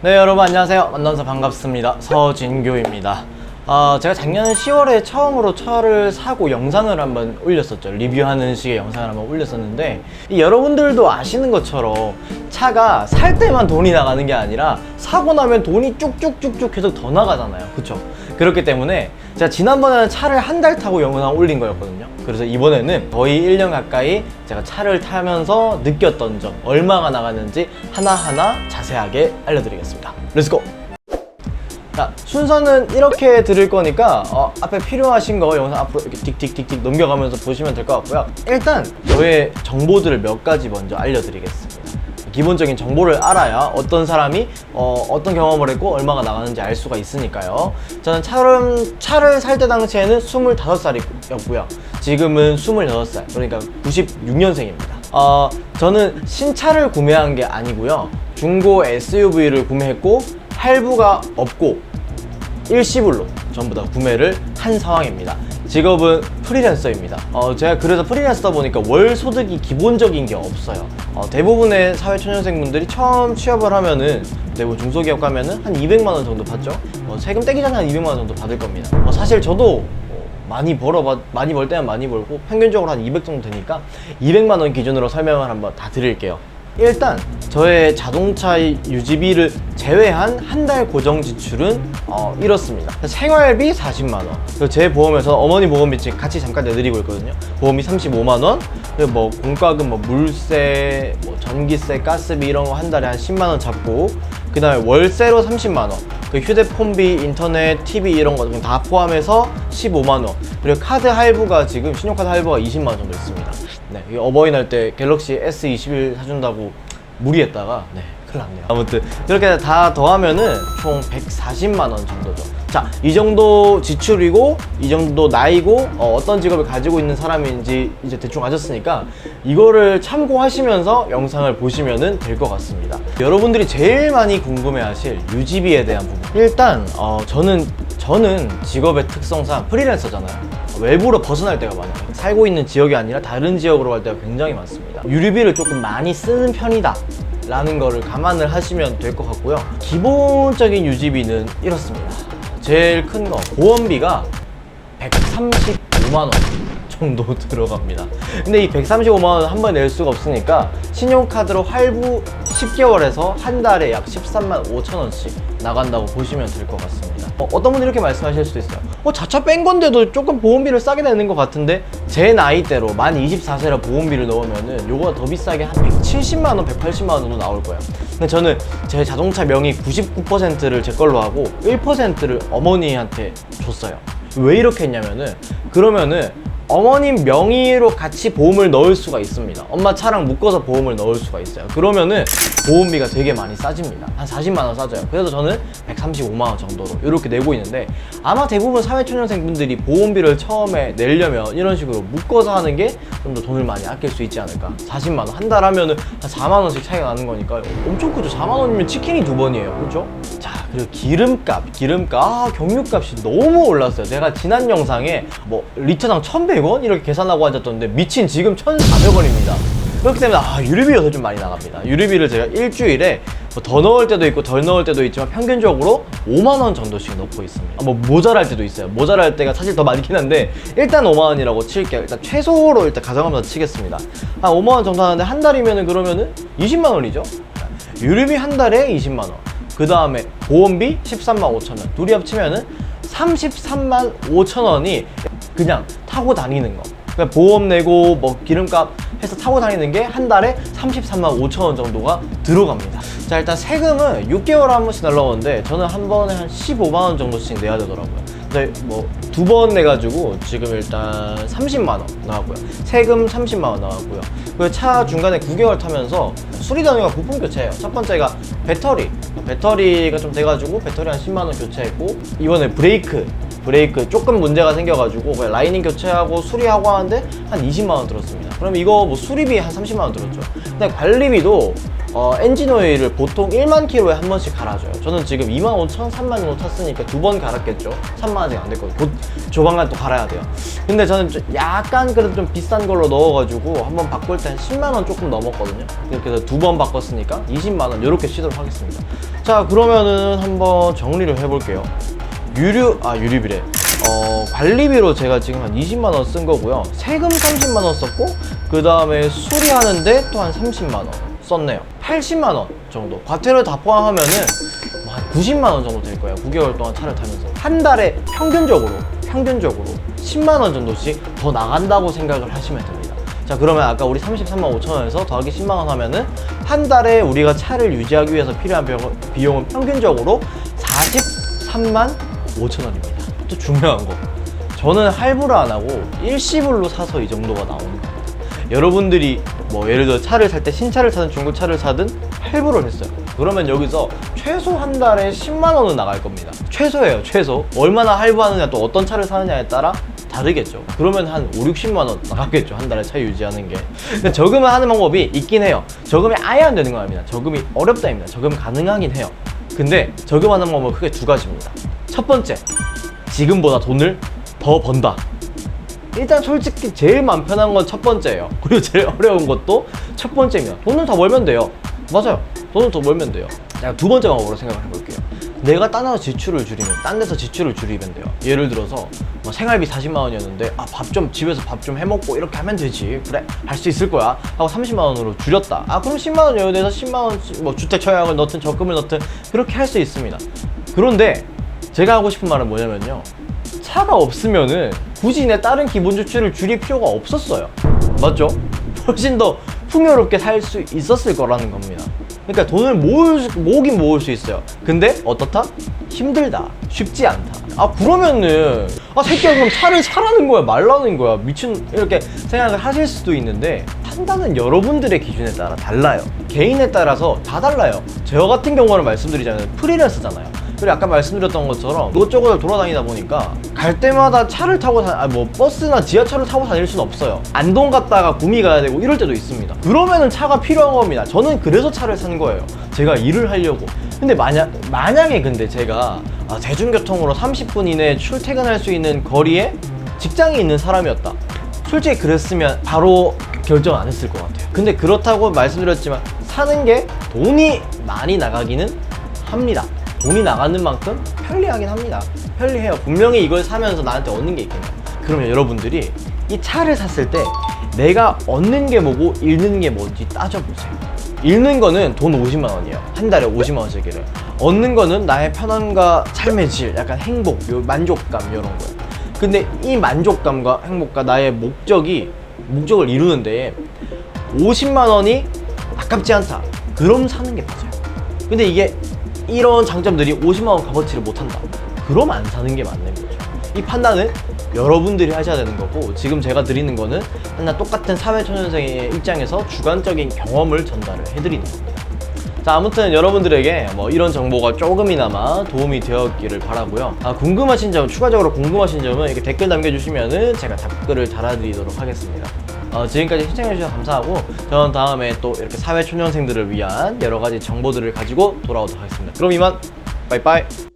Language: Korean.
네, 여러분 안녕하세요. 만나서 반갑습니다. 서진교입니다. 제가 작년 10월에 처음으로 차를 사고 영상을 한번 올렸었죠. 리뷰하는 식의 영상을 한번 올렸었는데, 여러분들도 아시는 것처럼 차가 살 때만 돈이 나가는 게 아니라 사고 나면 돈이 쭉쭉쭉쭉 계속 더 나가잖아요. 그쵸? 그렇기 때문에 제가 지난번에는 차를 한 달 타고 영상 올린 거였거든요. 그래서 이번에는 거의 1년 가까이 제가 차를 타면서 느꼈던 점, 얼마가 나가는지 하나하나 자세하게 알려드리겠습니다. 렛츠고! 자, 순서는 이렇게 들을 거니까 앞에 필요하신 거 영상 앞으로 이렇게 틱틱틱틱 넘겨가면서 보시면 될 것 같고요. 일단 저의 정보들을 몇 가지 먼저 알려드리겠습니다. 기본적인 정보를 알아야 어떤 사람이 어떤 경험을 했고 얼마가 나가는지 알 수가 있으니까요. 저는 차를 살 때 당시에는 25살이었고요. 지금은 26살, 그러니까 96년생입니다. 저는 신차를 구매한 게 아니고요. 중고 SUV를 구매했고 할부가 없고 일시불로 전부 다 구매를 한 상황입니다. 직업은 프리랜서입니다. 제가 그래서 프리랜서다 보니까 월 소득이 기본적인 게 없어요. 대부분의 사회초년생분들이 처음 취업을 하면은 대부분 중소기업 가면은 한 200만원 정도 받죠. 세금 떼기 전에 한 200만원 정도 받을 겁니다. 사실 저도 많이 벌 때는 많이 벌고 평균적으로 한 200 정도 되니까 200만원 기준으로 설명을 한번 다 드릴게요. 일단 저의 자동차 유지비를 제외한 한 달 고정 지출은 이렇습니다. 생활비 40만원, 그리고 제 보험에서 어머니 보험비 같이 잠깐 내드리고 있거든요. 보험이 35만원, 그리고 뭐 공과금, 뭐 물세, 뭐 전기세, 가스비 이런 거 한 달에 한 10만원 잡고, 그 다음에 월세로 30만원, 그 휴대폰비, 인터넷, TV 이런 거 다 포함해서 15만원, 그리고 카드 할부가 지금 신용카드 할부가 20만원 정도 있습니다. 네, 어버이날 때 갤럭시 S21 사준다고 무리했다가 큰일 났네요. 아무튼 이렇게 다 더하면은 총 140만원 정도죠. 자, 이 정도 지출이고 이 정도 나이고 어떤 직업을 가지고 있는 사람인지 이제 대충 아셨으니까 이거를 참고하시면서 영상을 보시면은 될 것 같습니다. 여러분들이 제일 많이 궁금해하실 유지비에 대한 부분, 일단 저는 직업의 특성상 프리랜서잖아요. 외부로 벗어날 때가 많아요. 살고 있는 지역이 아니라 다른 지역으로 갈 때가 굉장히 많습니다. 유류비를 조금 많이 쓰는 편이다 라는 거를 감안을 하시면 될 것 같고요. 기본적인 유지비는 이렇습니다. 제일 큰 거, 보험비가 135만원 정도 들어갑니다. 근데 이 135만원 한 번에 낼 수가 없으니까 신용카드로 할부 10개월에서 한 달에 약 13만 5천원씩 나간다고 보시면 될 것 같습니다. 어떤 분들이 이렇게 말씀하실 수도 있어요. 자차 뺀 건데도 조금 보험비를 싸게 내는 것 같은데, 제 나이대로 만 24세라 보험비를 넣으면은 요거가 더 비싸게 한 170만원, 180만원 정도 나올 거예요. 근데 저는 제 자동차 명의 99%를 제 걸로 하고 1%를 어머니한테 줬어요. 왜 이렇게 했냐면은, 그러면은 어머님 명의로 같이 보험을 넣을 수가 있습니다. 엄마 차랑 묶어서 보험을 넣을 수가 있어요. 그러면은 보험비가 되게 많이 싸집니다. 한 40만원 싸져요. 그래서 저는 135만원 정도로 이렇게 내고 있는데, 아마 대부분 사회초년생 분들이 보험비를 처음에 내려면 이런 식으로 묶어서 하는 게 좀 더 돈을 많이 아낄 수 있지 않을까. 40만원 한 달 하면은 한 4만원씩 차이가 나는 거니까 엄청 크죠. 4만원이면 치킨이 2번이에요. 그렇죠? 자, 그리고 기름값, 경유값이 너무 올랐어요. 제가 지난 영상에 뭐 리터당 1,100원 이렇게 계산하고 앉았던데, 미친 지금 1,400원입니다. 그렇기 때문에 유류비가 좀 많이 나갑니다. 유류비를 제가 일주일에 더 넣을 때도 있고 덜 넣을 때도 있지만 평균적으로 5만원 정도씩 넣고 있습니다. 뭐 모자랄 때도 있어요. 모자랄 때가 사실 더 많긴 한데 일단 5만원이라고 칠게요. 일단 최소로 일단 가정하면서 치겠습니다. 한 5만원 정도 하는데 한 달이면은 그러면은 20만원이죠. 유류비 한 달에 20만원, 그 다음에 보험비 13만 5천원, 둘이 합치면은 33만 5천원이 그냥 타고 다니는 거, 그러니까 보험 내고 뭐 기름값 해서 타고 다니는 게 한 달에 33만 5천원 정도가 들어갑니다. 자, 일단 세금은 6개월에 한 번씩 날라오는데 저는 한 번에 한 15만원 정도씩 내야 되더라고요. 근데 뭐 2번 내가지고 지금 일단 30만원 나왔고요. 세금 30만원 나왔고요. 그 차 중간에 9개월 타면서 수리단위가 부품 교체예요. 첫 번째가 배터리가 좀 돼가지고 배터리 한 10만원 교체했고, 이번에 브레이크 조금 문제가 생겨가지고 그냥 라이닝 교체하고 수리하고 하는데 한 20만원 들었습니다. 그럼 이거 뭐 수리비 한 30만원 들었죠. 근데 관리비도 엔진 오일을 보통 1만 킬로에 한 번씩 갈아줘요. 저는 지금 25,000, 3만 정도 탔으니까 2번 갈았겠죠. 3만 아직 안 됐거든요. 곧 조만간 또 갈아야 돼요. 근데 저는 좀 약간 그래도 좀 비싼 걸로 넣어가지고 한번 바꿀 때 한 10만 원 조금 넘었거든요. 이렇게 해서 2번 바꿨으니까 20만 원 이렇게 시도를 하겠습니다. 자, 그러면은 한번 정리를 해볼게요. 유류비래. 관리비로 제가 지금 한 20만 원 쓴 거고요. 세금 30만 원 썼고, 그 다음에 수리하는데 또 한 30만 원 썼네요. 80만 원 정도. 과태료 다 포함하면은 뭐 한 90만 원 정도 될 거예요. 9개월 동안 차를 타면서. 한 달에 평균적으로 10만 원 정도씩 더 나간다고 생각을 하시면 됩니다. 자, 그러면 아까 우리 33만 5천 원에서 더하기 10만 원 하면은 한 달에 우리가 차를 유지하기 위해서 필요한 비용은 평균적으로 43만 5천 원입니다. 또 중요한 거, 저는 할부를 안 하고 일시불로 사서 이 정도가 나오는 겁니다. 여러분들이 뭐 예를 들어 차를 살 때 신차를 사든 중고차를 사든 할부를 했어요. 그러면 여기서 최소 한 달에 10만 원은 나갈 겁니다. 최소예요, 최소. 얼마나 할부하느냐, 또 어떤 차를 사느냐에 따라 다르겠죠. 그러면 한 5, 60만 원 나가겠죠, 한 달에 차 유지하는 게. 근데 저금을 하는 방법이 있긴 해요. 저금이 아예 안 되는 건 아닙니다. 저금이 어렵다입니다. 저금 가능하긴 해요. 근데 저금하는 방법은 크게 두 가지입니다. 첫 번째, 지금보다 돈을 더 번다. 일단 솔직히 제일 마음 편한 건 첫 번째예요. 그리고 제일 어려운 것도 첫 번째입니다. 돈을 더 벌면 돼요. 맞아요, 돈을 더 벌면 돼요. 자, 두 번째 방법으로 생각을 해볼게요. 내가 딴 데서 지출을 줄이면 돼요. 예를 들어서 뭐 생활비 40만 원이었는데 집에서 밥 좀 해먹고 이렇게 하면 되지, 그래 할 수 있을 거야 하고 30만 원으로 줄였다. 그럼 10만 원 여유내서 10만 원 뭐 주택 처약을 넣든 적금을 넣든 그렇게 할 수 있습니다. 그런데 제가 하고 싶은 말은 뭐냐면요, 차가 없으면은 굳이 내 다른 기본 지출을 줄일 필요가 없었어요. 맞죠? 훨씬 더 풍요롭게 살 수 있었을 거라는 겁니다. 그러니까 돈을 모으긴 모을 수 있어요. 근데 어떻다? 힘들다. 쉽지 않다. 그러면은 새끼야, 그럼 차를 사라는 거야, 말라는 거야, 미친, 이렇게 생각을 하실 수도 있는데, 판단은 여러분들의 기준에 따라 달라요. 개인에 따라서 다 달라요. 저 같은 경우는 말씀드리자면 프리랜서잖아요. 그리고 아까 말씀드렸던 것처럼 이것저것 돌아다니다 보니까 갈 때마다 차를 타고 버스나 지하철을 타고 다닐 수는 없어요. 안동 갔다가 구미 가야 되고 이럴 때도 있습니다. 그러면은 차가 필요한 겁니다. 저는 그래서 차를 산 거예요. 제가 일을 하려고. 근데 만약에 근데 제가 대중교통으로 30분 이내에 출퇴근할 수 있는 거리에 직장이 있는 사람이었다. 솔직히 그랬으면 바로 결정 안 했을 것 같아요. 근데 그렇다고 말씀드렸지만 사는 게 돈이 많이 나가기는 합니다. 돈이 나가는 만큼 편리하긴 합니다. 편리해요. 분명히 이걸 사면서 나한테 얻는 게 있겠네요. 그러면 여러분들이 이 차를 샀을 때 내가 얻는 게 뭐고 잃는 게 뭔지 따져보세요. 잃는 거는 돈 50만 원이에요. 한 달에 50만 원씩이래요. 얻는 거는 나의 편안과 삶의 질, 약간 행복, 만족감, 이런 거예요. 근데 이 만족감과 행복과 나의 목적을 이루는데 50만 원이 아깝지 않다. 그럼 사는 게 맞아요. 근데 이게 이런 장점들이 50만 원 값어치를 못한다. 그럼 안 사는 게 맞는 거죠. 이 판단은 여러분들이 하셔야 되는 거고, 지금 제가 드리는 거는 하나 똑같은 사회초년생의 입장에서 주관적인 경험을 전달을 해드리는 겁니다. 자, 아무튼 여러분들에게 뭐 이런 정보가 조금이나마 도움이 되었기를 바라고요. 추가적으로 궁금하신 점은 이렇게 댓글 남겨주시면은 제가 답글을 달아드리도록 하겠습니다. 지금까지 시청해주셔서 감사하고, 저는 다음에 또 이렇게 사회초년생들을 위한 여러가지 정보들을 가지고 돌아오도록 하겠습니다. 그럼 이만, 빠이빠이.